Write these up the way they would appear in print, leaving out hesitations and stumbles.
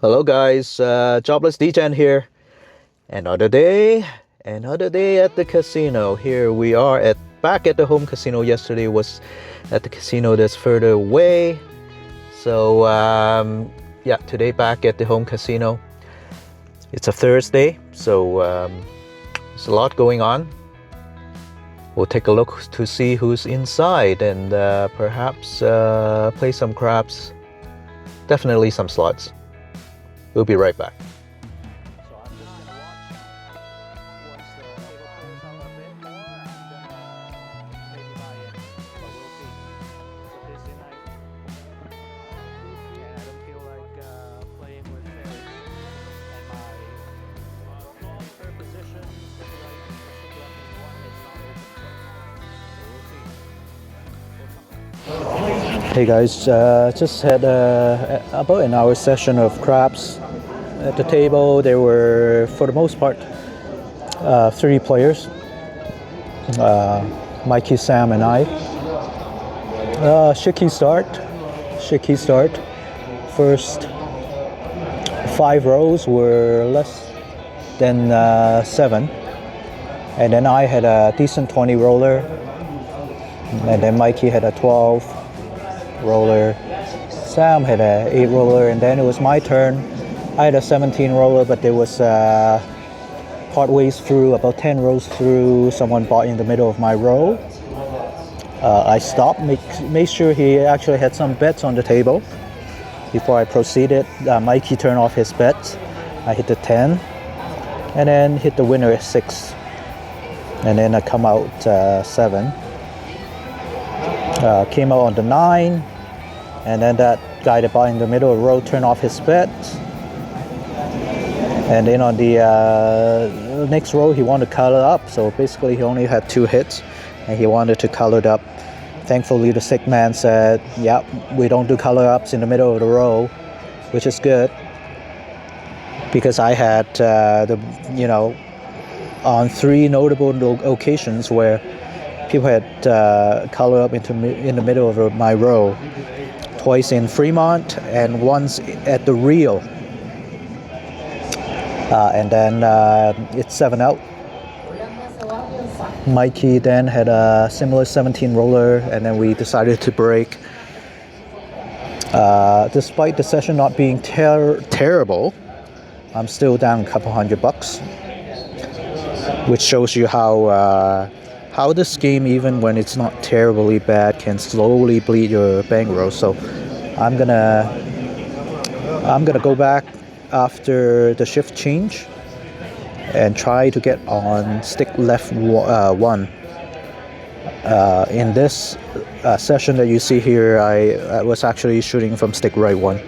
Hello guys, Jobless DJen here. Another day at the casino. Here we are back at the home casino. Yesterday was at the casino that's further away. So yeah, today back at the home casino. It's a Thursday, so there's a lot going on. We'll take a look to see who's inside and perhaps play some craps. Definitely some slots. We'll be right back. So I'm just gonna watch once the table clears out a bit more. I'm gonna maybe buy in, but we'll see. It's a busy night, and I don't feel like playing with fairies. And my third position, stick left and one is not open, so we'll see. Hey guys, just had about an hour session of craps. At the table there were, for the most part, 3 players, Mikey, Sam and I. Shaky start. First 5 rows were less than 7, and then I had a decent 20 roller, and then Mikey had a 12 roller, Sam had a 8 roller, and then it was my turn. I had a 17 roller, but there was part ways through, about 10 rows through, someone bought in the middle of my row. I stopped, made sure he actually had some bets on the table before I proceeded. Mikey turned off his bets. I hit the 10 and then hit the winner at 6, and then I come out 7. Came out on the 9, and then that guy that bought in the middle of the row turned off his bet. And then on the next row, he wanted to color up. So basically, he only had 2 hits, and he wanted to color it up. Thankfully, the sick man said, "Yeah, we don't do color ups in the middle of the row," which is good, because I had on 3 notable occasions where people had color up in the middle of my row. Twice in Fremont and once at the Rio. And then it's 7 out. Mikey then had a similar 17 roller, and then we decided to break. Despite the session not being terrible, I'm still down a couple $100, which shows you how this game, even when it's not terribly bad, can slowly bleed your bankroll. So I'm gonna go back after the shift change and try to get on stick left 1. In this session that you see here, I was actually shooting from stick right 1.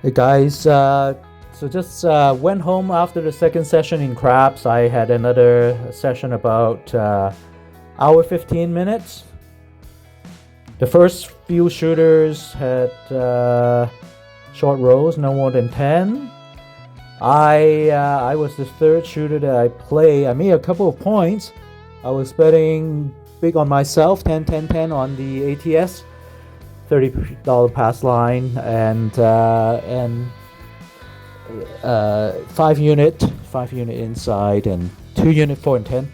Hey guys, so just went home after the second session in craps. I had another session about hour 15 minutes. The first few shooters had short rows, no more than 10. I was the third shooter that I played. I made a couple of points. I was betting big on myself, 10-10-10 on the ATS, $30 pass line, and 5 unit inside and 2 unit 4 and 10.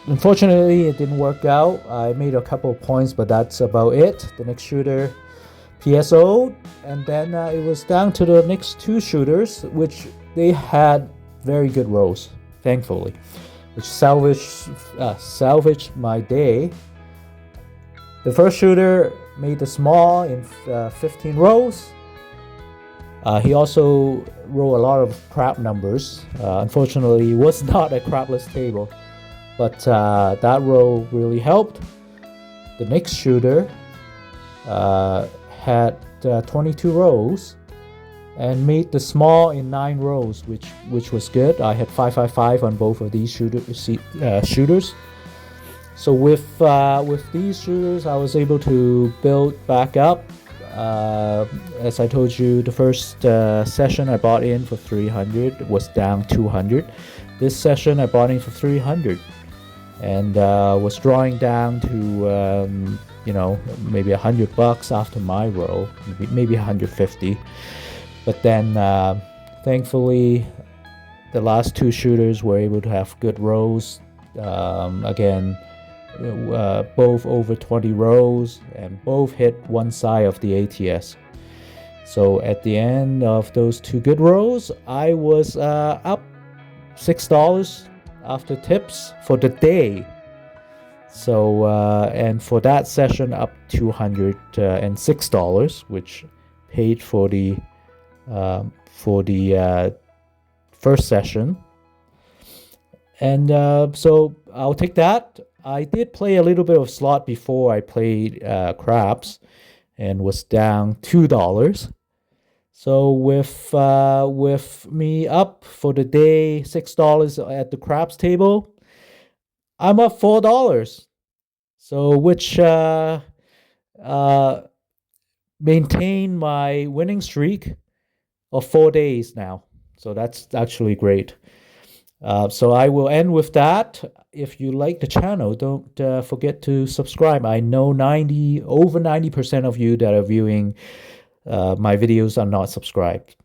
Unfortunately, it didn't work out. I made a couple of points, but that's about it. The next shooter PSO, and then it was down to the next 2 shooters, which they had very good rows, thankfully, which salvaged my day. The first shooter made the small in 15 rows. He also rolled a lot of crap numbers. Unfortunately, it was not a crapless table, but that roll really helped. The next shooter had 22 rows and made the small in 9 rows, which was good. I had 555 on both of these shooters. So with these shooters, I was able to build back up. As I told you, the first session I bought in for 300 was down 200. This session I bought in for 300. and was drawing down to maybe $100 after my roll, maybe 150. But then thankfully the last two shooters were able to have good rolls. Again, both over 20 rolls, and both hit one side of the ATS. So at the end of those two good rolls, I was up $6 after tips for the day. So and for that session up $206, which paid for the first session. And so I'll take that. I did play a little bit of slot before I played craps, and was down $2. So with me up for the day $6 at the craps table, I'm up $4. So which maintain my winning streak of 4 days now. So that's actually great. So I will end with that. If you like the channel, don't forget to subscribe. I know over 90% of you that are viewing my videos are not subscribed.